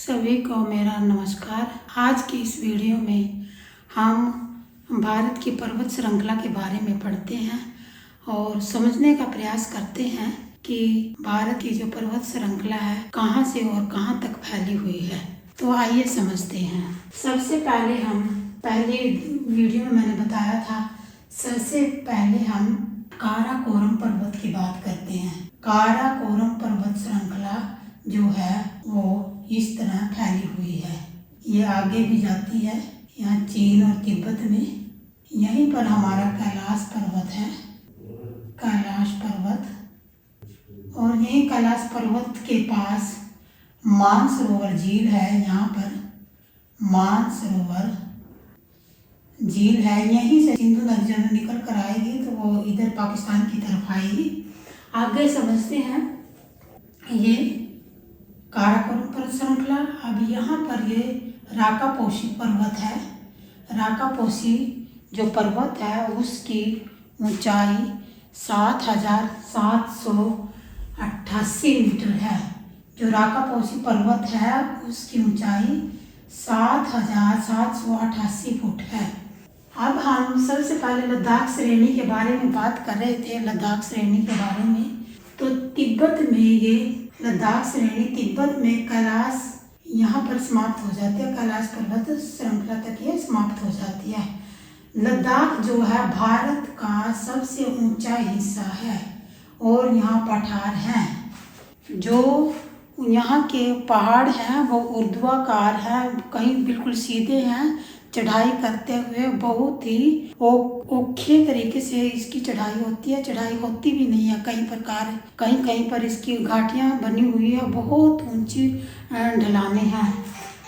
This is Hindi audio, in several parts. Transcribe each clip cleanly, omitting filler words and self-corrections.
सभी को मेरा नमस्कार। आज की इस वीडियो में हम भारत की पर्वत श्रृंखला के बारे में पढ़ते हैं और समझने का प्रयास करते हैं कि भारत की जो पर्वत श्रृंखला है कहाँ से और कहाँ तक फैली हुई है। तो आइए समझते हैं। सबसे पहले वीडियो में मैंने बताया था, सबसे पहले हम काराकोरम पर्वत की बात करते हैं। काराकोरम पर्वत श्रृंखला जो है वो इस तरह फैली हुई है। ये आगे भी जाती है, यहाँ चीन और तिब्बत में। यहीं पर हमारा कैलाश पर्वत है, कैलाश पर्वत। और यहीं कैलाश पर्वत के पास मानसरोवर झील है। यहाँ पर मानसरोवर झील है। यहीं से सिंधु नदी जब निकल कर आएगी तो वो इधर पाकिस्तान की तरफ आएगी। आगे समझते हैं ये काराकोरम पर्वत श्रृंखला। अब यहाँ पर ये राकापोशी पर्वत है। राकापोशी जो पर्वत है उसकी ऊंचाई 7,788 मीटर है। जो राकापोशी पर्वत है उसकी ऊंचाई 7,788 फुट है। अब हम सबसे पहले लद्दाख श्रेणी के बारे में बात कर रहे थे, लद्दाख श्रेणी के बारे में। तो तिब्बत में ये लद्दाख श्रेणी, तिब्बत में कैलाश यहाँ पर समाप्त हो जाती है। कैलाश पर्वत श्रृंखला तक ये समाप्त हो जाती है। लद्दाख जो है भारत का सबसे ऊंचा हिस्सा है और यहाँ पठार हैं। जो यहाँ के पहाड़ हैं वो ऊर्ध्वाकार हैं, कहीं बिल्कुल सीधे हैं। चढ़ाई करते हुए बहुत ही औखे तरीके से इसकी चढ़ाई होती है। चढ़ाई होती भी नहीं है, कहीं पर इसकी घाटियाँ बनी हुई है। बहुत ऊंची ढलानें हैं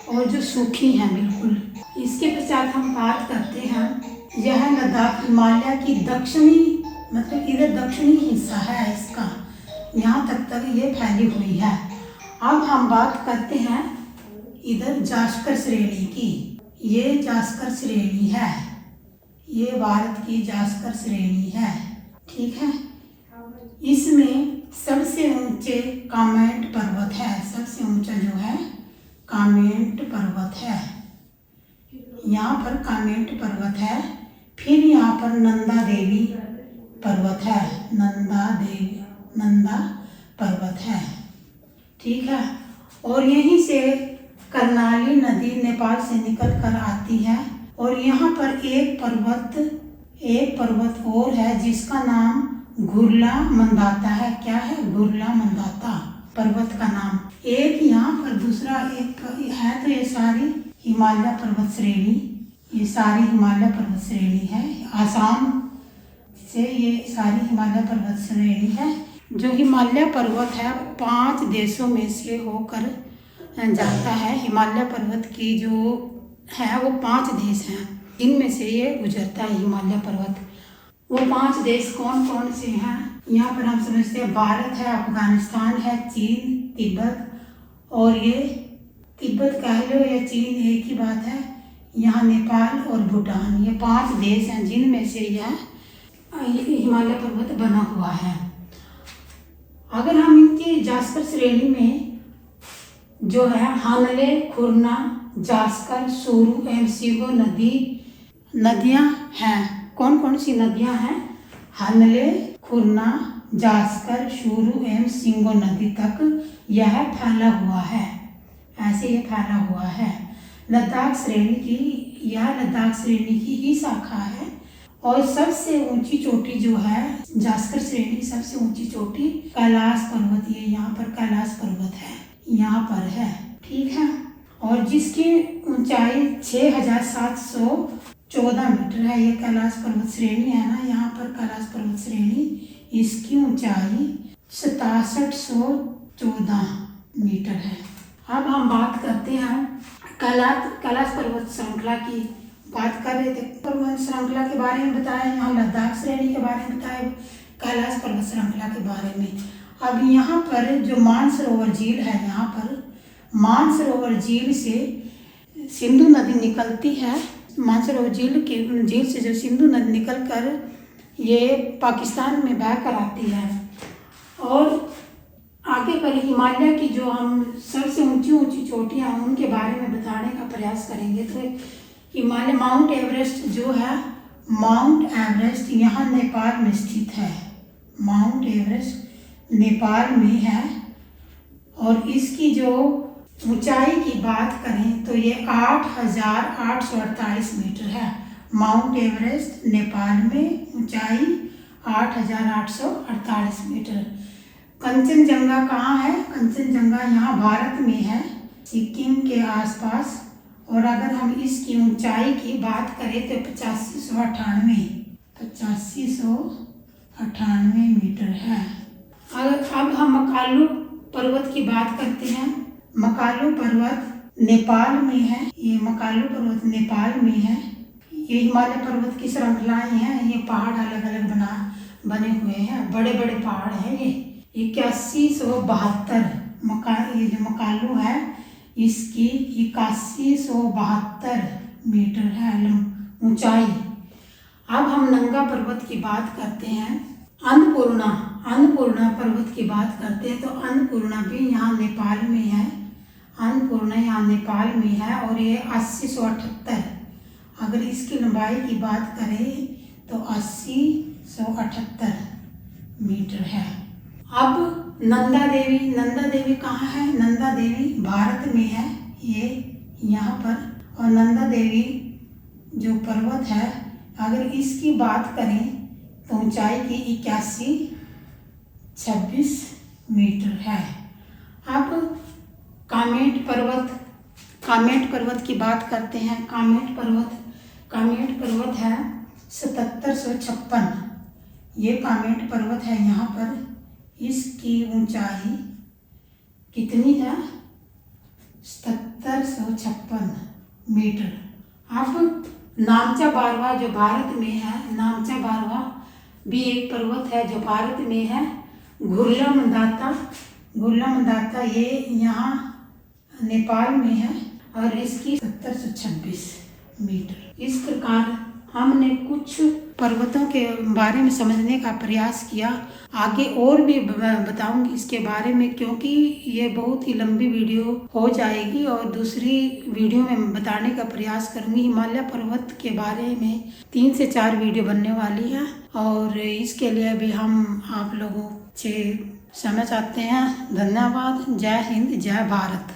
और जो सूखी हैं बिल्कुल। इसके पश्चात हम बात करते हैं, यह लद्दाख हिमालय की दक्षिणी, मतलब इधर दक्षिणी हिस्सा है इसका, यहाँ तक ये फैली हुई है। अब हम बात करते हैं इधर जास्कर श्रेणी की। ये जास्कर श्रेणी है, ये भारत की जास्कर श्रेणी है, ठीक है। इसमें सबसे ऊंचे कामेट पर्वत है। सबसे ऊंचा जो है कामेट पर्वत है। यहाँ पर कामेट पर्वत है। फिर यहाँ पर नंदा देवी पर्वत है, नंदा पर्वत है, ठीक है। और यहीं से कर्णाली नदी नेपाल से निकल कर आती है। और यहाँ पर एक पर्वत और है जिसका नाम गुरला मंदाता है। क्या है? गुरला मंदाता पर्वत का नाम। एक यहाँ पर दूसरा एक है। तो ये सारी हिमालय पर्वत श्रेणी, ये सारी हिमालय पर्वत श्रेणी है। आसाम से ये सारी हिमालय पर्वत श्रेणी है। जो हिमालय पर्वत है 5 देशों में से होकर जाता है। हिमालय पर्वत की जो है वो 5 देश हैं जिनमें से ये गुजरता है हिमालय पर्वत। वो 5 देश कौन कौन से हैं? यहाँ पर हम समझते हैं भारत है, अफगानिस्तान है, चीन, तिब्बत। और ये तिब्बत कह लो या चीन एक ही बात है। यहाँ नेपाल और भूटान, ये 5 देश हैं जिनमें से यह हिमालय पर्वत बना हुआ है। अगर हम इनकी जास्कर श्रेणी में जो है हानले, खुरना, जास्कर, सूरू एवं सीगो नदियाँ हैं। कौन कौन सी नदियाँ हैं? हानले, खुरना, जास्कर, सूरू एवं सिंगो नदी तक यह फैला हुआ है। ऐसे ये फैला हुआ है। लद्दाख श्रेणी की, यह लद्दाख श्रेणी की ही शाखा है। और सबसे ऊंची चोटी जो है जास्कर श्रेणी, सबसे ऊंची चोटी कैलाश पर्वत, ये यहाँ पर कैलाश पर्वत है, यहाँ पर है, ठीक है। और जिसकी ऊंचाई 6,714 मीटर है। ये कैलाश पर्वत श्रेणी है ना, यहाँ पर कैलाश पर्वत श्रेणी, इसकी ऊंचाई 6714 मीटर है। अब हम बात करते हैं कैलाश पर्वत श्रृंखला की। बात कर रहे थे पर्वत श्रृंखला के बारे में बताया, यहाँ लद्दाख श्रेणी के बारे में बताया, कैलाश पर्वत श्रृंखला के बारे में। अब यहाँ पर जो मानसरोवर झील है, यहाँ पर मानसरोवर झील से सिंधु नदी निकलती है। मानसरोवर झील से जो सिंधु नदी निकलकर ये पाकिस्तान में बह कर आती है। और आगे पर हिमालय की जो हम सबसे ऊंची ऊंची चोटियां हैं उनके बारे में बताने का प्रयास करेंगे। तो हिमालय माउंट एवरेस्ट जो है, माउंट एवरेस्ट यहाँ नेपाल में स्थित है। माउंट एवरेस्ट नेपाल में है और इसकी जो ऊंचाई की बात करें तो ये 8,848 मीटर है। माउंट एवरेस्ट नेपाल में ऊंचाई 8,848 मीटर। कंचनजंगा कहाँ है? कंचनजंगा यहाँ भारत में है, सिक्किम के आसपास। और अगर हम इसकी ऊंचाई की बात करें तो 8598 मीटर है। अब हम मकालू पर्वत की बात करते हैं। मकालू पर्वत नेपाल में है। ये मकालू पर्वत नेपाल में है। ये हिमालय पर्वत की श्रृंखलाएं हैं। ये पहाड़ अलग अलग बने हुए हैं, बड़े बड़े पहाड़ हैं। ये 8172 ये जो मकालू है इसकी 8172 मीटर है ऊंचाई। अब हम नंगा पर्वत की बात करते हैं। अन्नपूर्णा पर्वत की बात करते हैं तो अन्नपूर्णा भी यहाँ नेपाल में है। अन्नपूर्णा यहाँ नेपाल में है और ये 8078, अगर इसकी लंबाई की बात करें तो 8078 मीटर है। अब नंदा देवी कहाँ है? नंदा देवी भारत में है, ये यहाँ पर। और नंदा देवी जो पर्वत है, अगर इसकी बात करें तो ऊंचाई की 8126 मीटर है। अब कामेट पर्वत की बात करते हैं। कामेट पर्वत है 7756। ये कामेट पर्वत है यहाँ पर। इसकी ऊंचाई कितनी है? 7756 मीटर। अब नामचा बारवा जो भारत में है, नामचा बारवा भी एक पर्वत है जो भारत में है। घुरला मंदाता ये यहाँ नेपाल में है और इसकी 7726 मीटर। इस प्रकार हमने कुछ पर्वतों के बारे में समझने का प्रयास किया। आगे और भी बताऊंगी इसके बारे में, क्योंकि ये बहुत ही लंबी वीडियो हो जाएगी और दूसरी वीडियो में बताने का प्रयास करूंगी। हिमालय पर्वत के बारे में 3 से 4 वीडियो बनने वाली है और इसके लिए भी हम आप लोगों से समय चाहते हैं। धन्यवाद। जय हिंद, जय भारत।